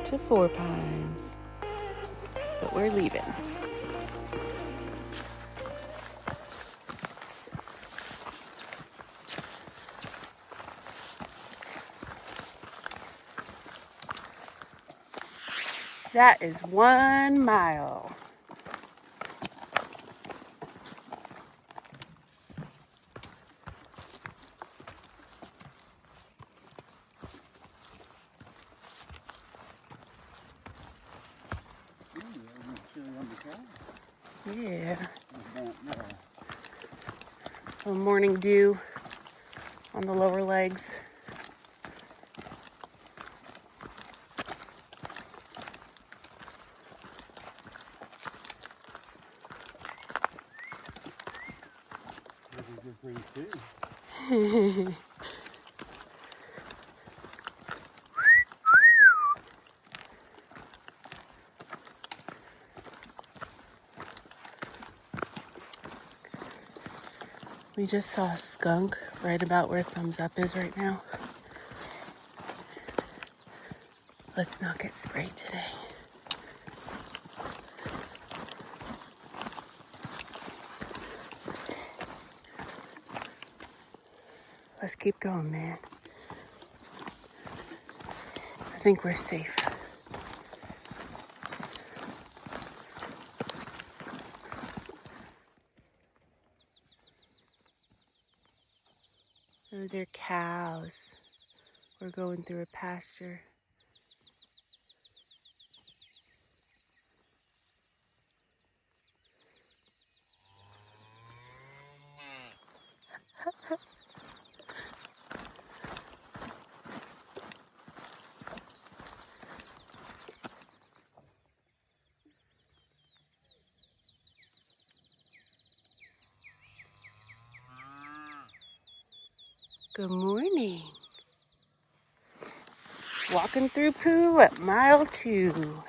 To Four Pines, but we're leaving. That is 1 mile. Yeah. A morning dew on the lower legs. We just saw a skunk right about where thumbs up is right now. Let's not get sprayed today. Let's keep going, man. I think we're safe. Those are cows. We're going through a pasture. Good morning. Walking through poo at mile 2.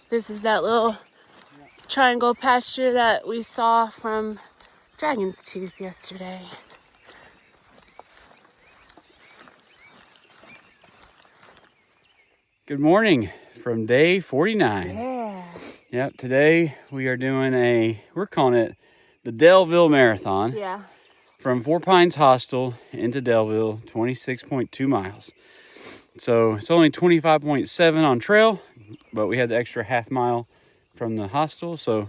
This is that little triangle pasture that we saw from Dragon's Tooth yesterday. Good morning from day 49. Yeah. Yep, today we are doing we're calling it the Daleville Marathon. Yeah. From Four Pines Hostel into Daleville, 26.2 miles. So it's only 25.7 on trail, but we had the extra half mile from the hostel, so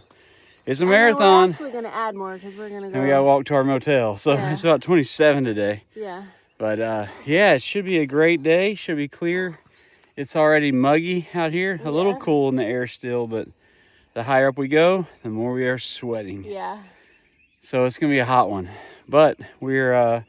it's a marathon. We're actually going to add more because we're going to go. And we got to walk to our motel, so Yeah. It's about 27 today. Yeah. But yeah, it should be a great day, should be clear. It's already muggy out here, a little cool in the air still, but the higher up we go, the more we are sweating. Yeah. So it's gonna be a hot one. But we're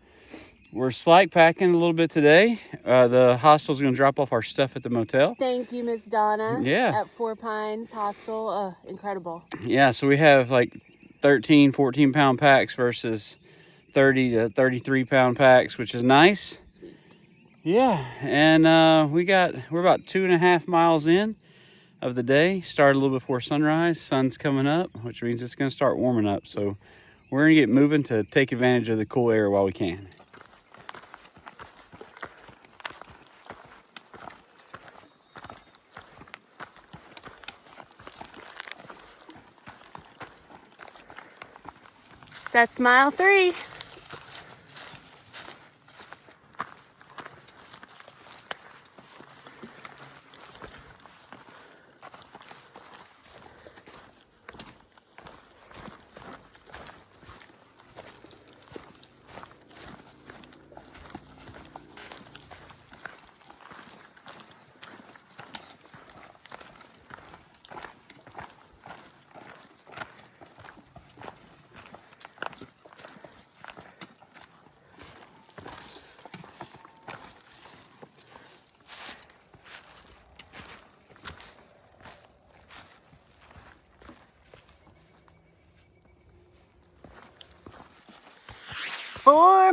slack packing a little bit today. The hostel's gonna drop off our stuff at the motel. Thank you, Miss Donna. Yeah. At Four Pines Hostel. Incredible. Yeah, so we have like 13, 14 pound packs versus 30 to 33 pound packs, which is nice. Sweet. Yeah, and we're about 2.5 miles in of the day. Started a little before sunrise. Sun's coming up, which means it's going to start warming up. So we're going to get moving to take advantage of the cool air while we can. That's mile 3.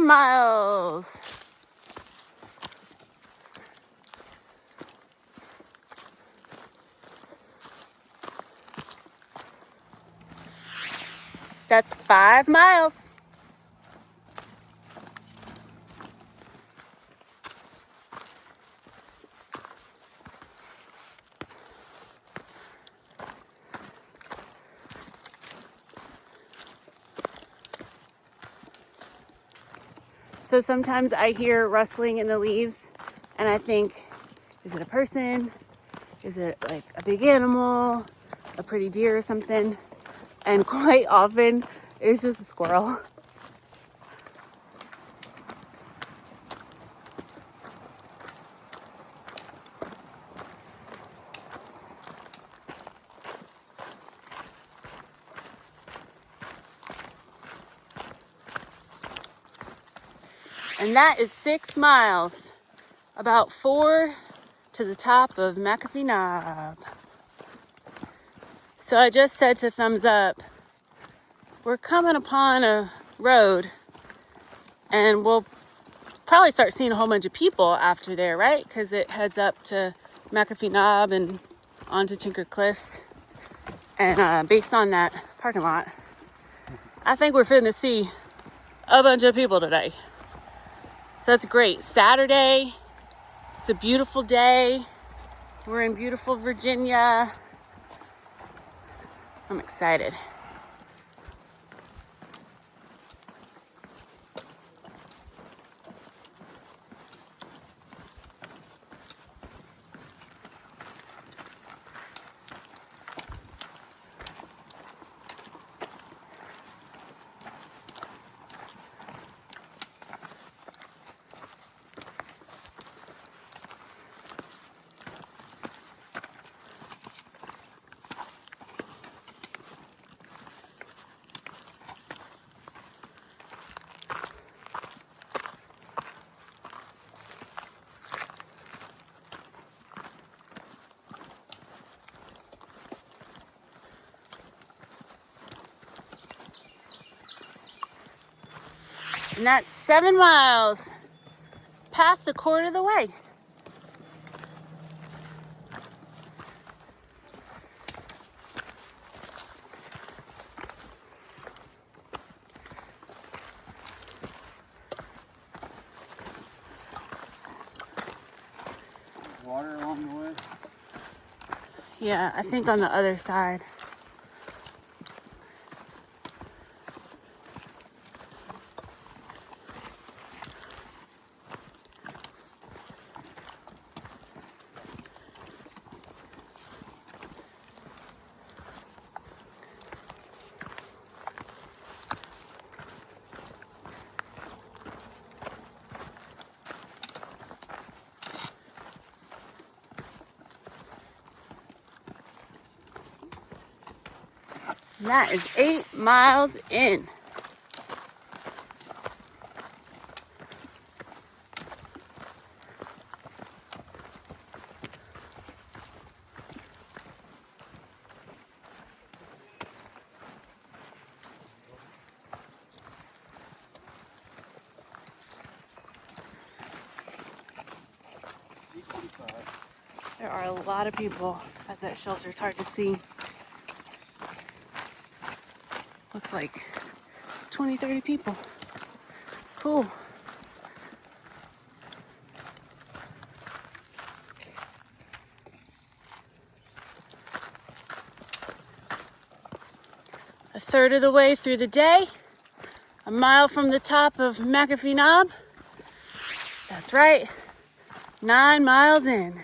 miles. That's 5 miles. So sometimes I hear rustling in the leaves and I think, is it a person? Is it like a big animal, a pretty deer or something? And quite often it's just a squirrel. And that is 6 miles, about 4 to the top of McAfee Knob. So I just said to Thumbs Up, we're coming upon a road and we'll probably start seeing a whole bunch of people after there, right? Because it heads up to McAfee Knob and onto Tinker Cliffs. And based on that parking lot, I think we're finna see a bunch of people today. So that's great. Saturday, it's a beautiful day. We're in beautiful Virginia. I'm excited. And that's 7 miles past a quarter of the way. Water along the way? Yeah, I think on the other side. And that is 8 miles in. There are a lot of people at that shelter. It's hard to see. Looks like 20, 30 people. Cool. A third of the way through the day, a mile from the top of McAfee Knob. That's right, 9 miles in.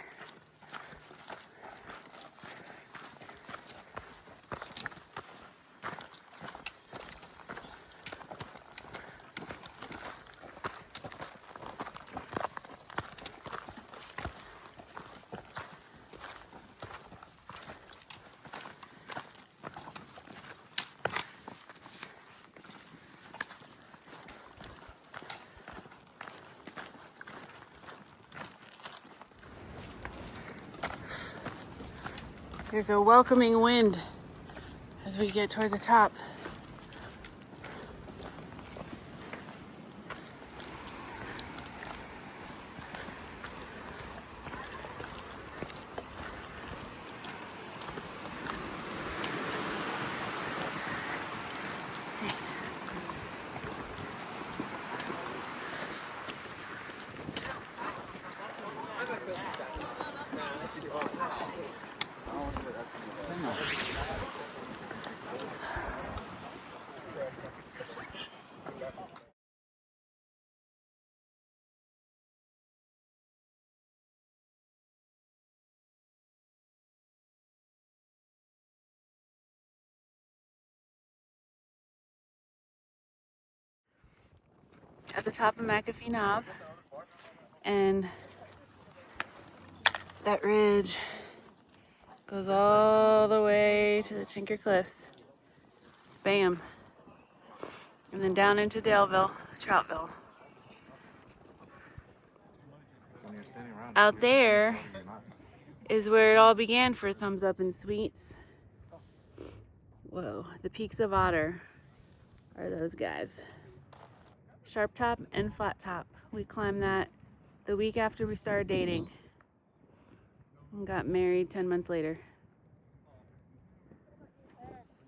There's a welcoming wind as we get toward the top. At the top of McAfee Knob, and that ridge goes all the way to the Tinker Cliffs. Bam. And then down into Daleville, Troutville. Out there is where it all began for Thumbs Up and Sweets. Whoa, the Peaks of Otter are those guys. Sharp Top and Flat Top. We climbed that the week after we started dating and got married 10 months later.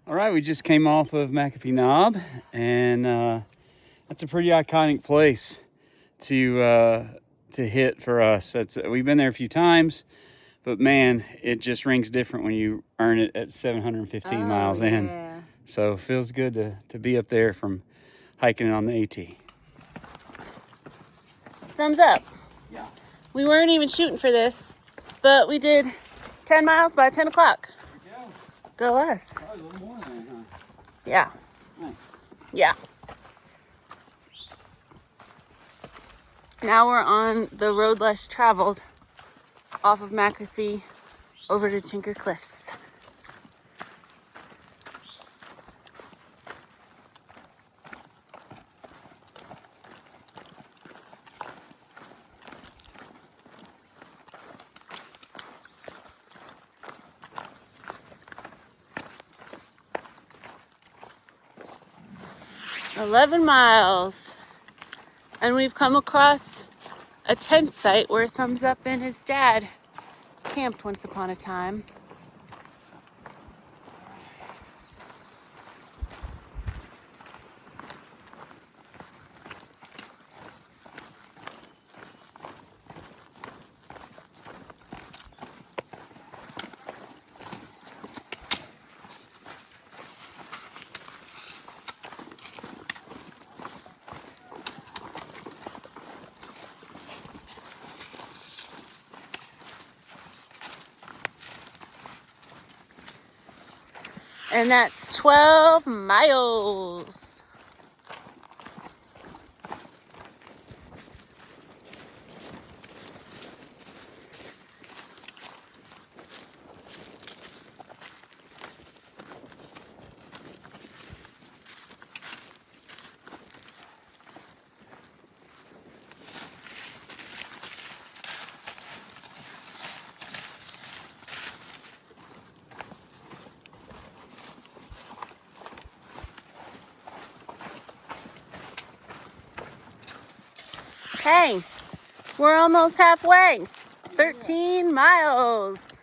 All right, we just came off of McAfee Knob, and that's a pretty iconic place to hit for us. We've been there a few times, but man, it just rings different when you earn it at 715 miles in. So it feels good to be up there from hiking on the AT. Thumbs up. Yeah. We weren't even shooting for this, but we did 10 miles by 10 o'clock. Go us. Probably a little more than that, huh? Yeah. Nice. Yeah. Now we're on the road less traveled off of McAfee over to Tinker Cliffs. "11 miles, and we've come across a tent site where Thumbs Up and his dad camped once upon a time. And that's 12 miles. Hey, we're almost halfway. 13 miles.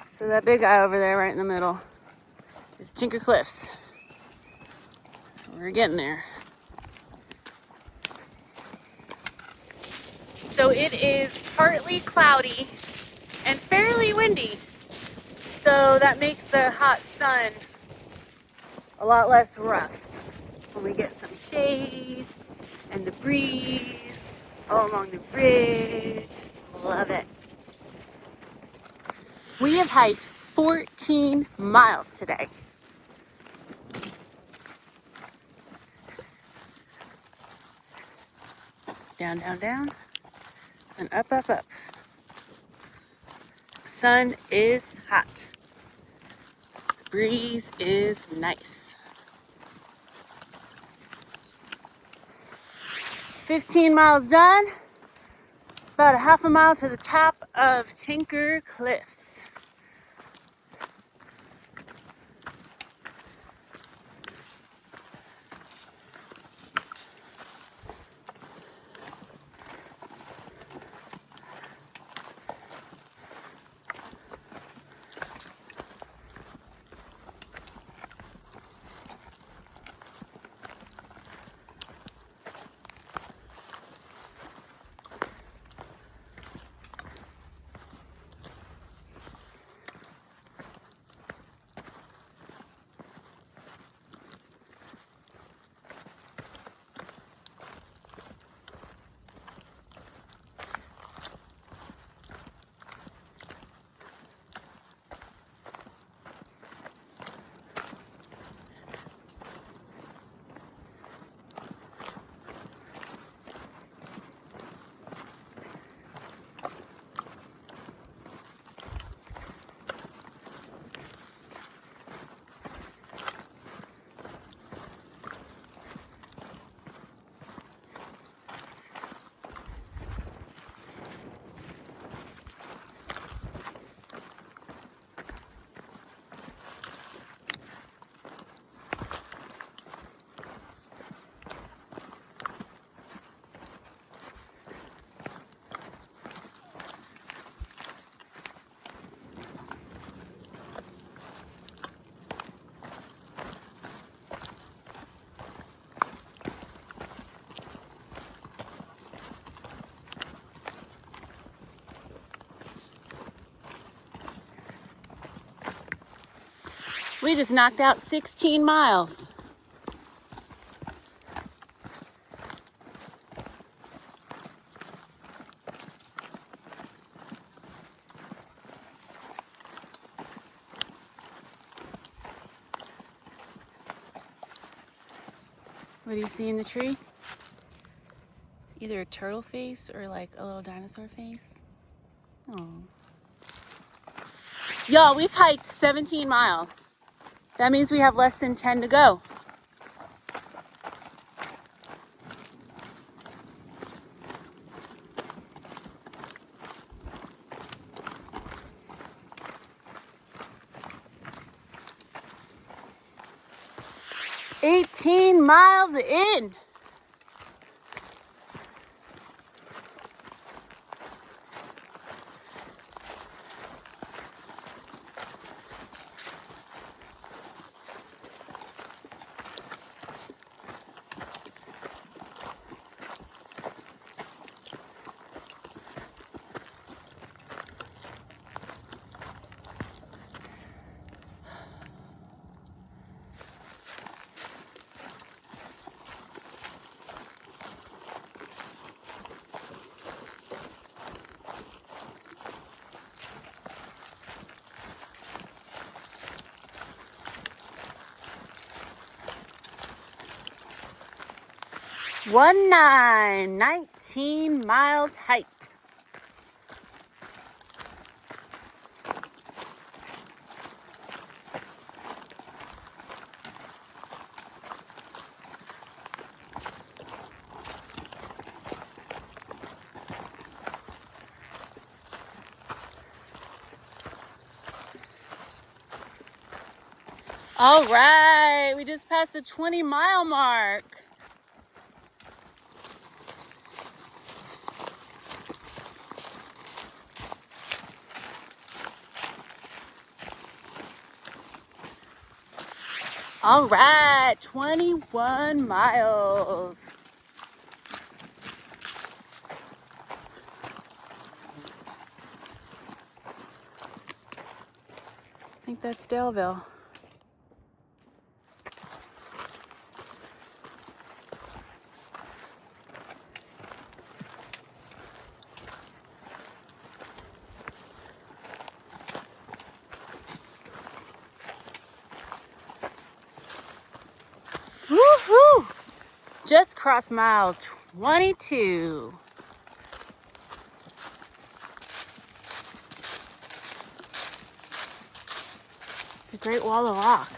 So that big guy over there right in the middle is Tinker Cliffs. We're getting there. So it is partly cloudy and fairly windy. So that makes the hot sun a lot less rough when we get some shade and the breeze all along the ridge. Love it. We have hiked 14 miles today. Down, down, down. and up, up, up. Sun is hot. The breeze is nice. 15 miles done. About a half a mile to the top of Tinker Cliffs. We just knocked out 16 miles. What do you see in the tree? Either a turtle face or like a little dinosaur face. Oh. Y'all, we've hiked 17 miles. That means we have less than 10 to go. "18 miles in." One nine, 19 miles hiked. All right, we just passed the 20-mile mark. All right, 21 miles. I think that's Daleville. Woohoo! Just crossed mile 22. The Great Wall of Rock.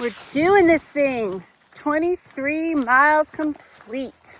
We're doing this thing. 23 miles complete.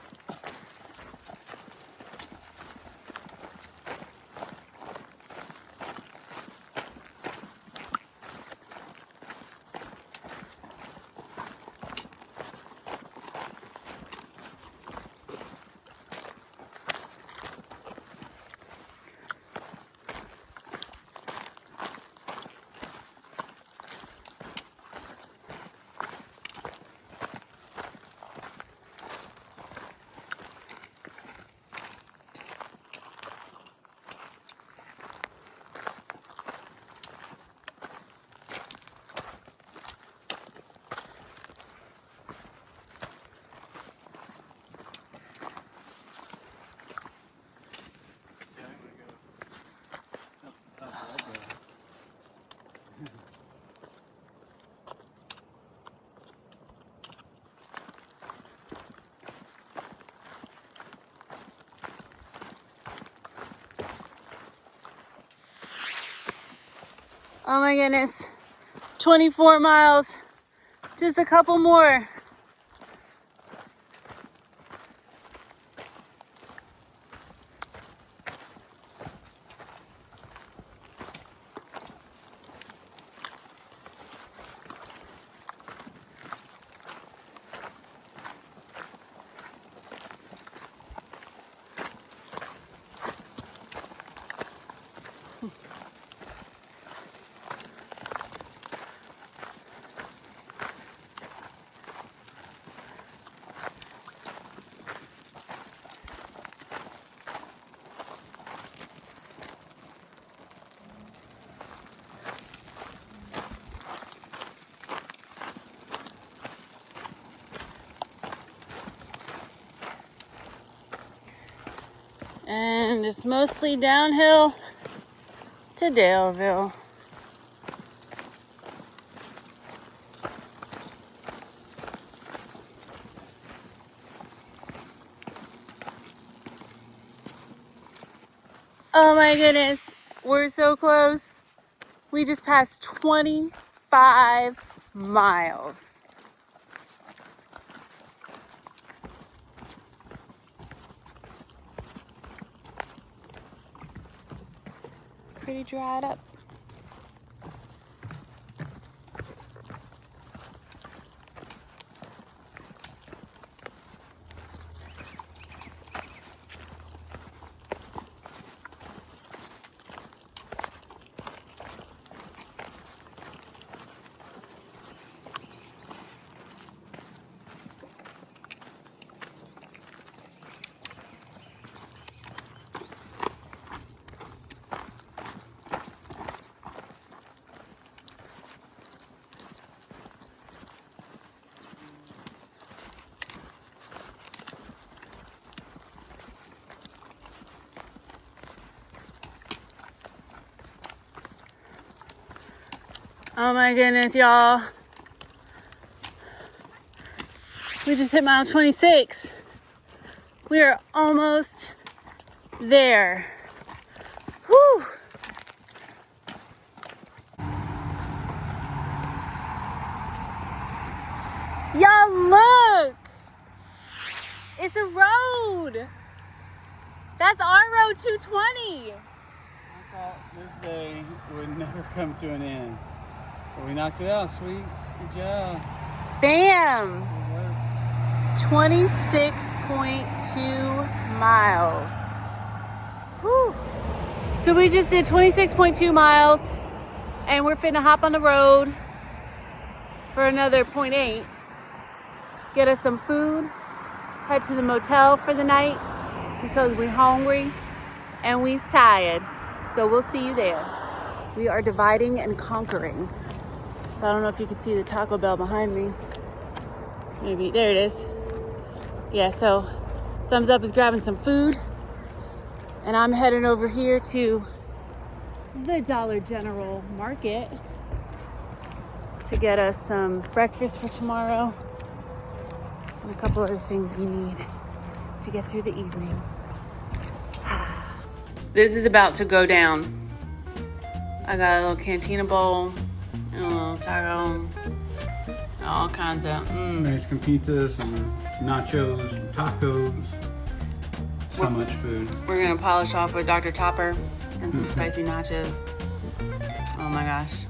Oh my goodness. 24 miles. Just a couple more. And it's mostly downhill to Daleville. Oh my goodness, we're so close. We just passed 25 miles. Pretty dried up. Oh my goodness, y'all. We just hit mile 26. We are almost there. Whew. Y'all look! It's a road. That's our road 220. I thought this day would never come to an end. But we knocked it out, sweets. Good job. Bam! Good work. 26.2 miles. Whew. So we just did 26.2 miles and we're finna hop on the road for another 0.8. Get us some food, head to the motel for the night because we're hungry and we's tired. So we'll see you there. We are dividing and conquering. So I don't know if you can see the Taco Bell behind me. Maybe, there it is. Yeah, so Thumbs Up is grabbing some food. And I'm heading over here to the Dollar General Market to get us some breakfast for tomorrow and a couple other things we need to get through the evening. This is about to go down. I got a little cantina bowl and a little taco, all kinds of Mexican pizza, some nachos, some tacos. So much food. We're gonna polish off with Dr. Topper and some spicy nachos. Oh my gosh.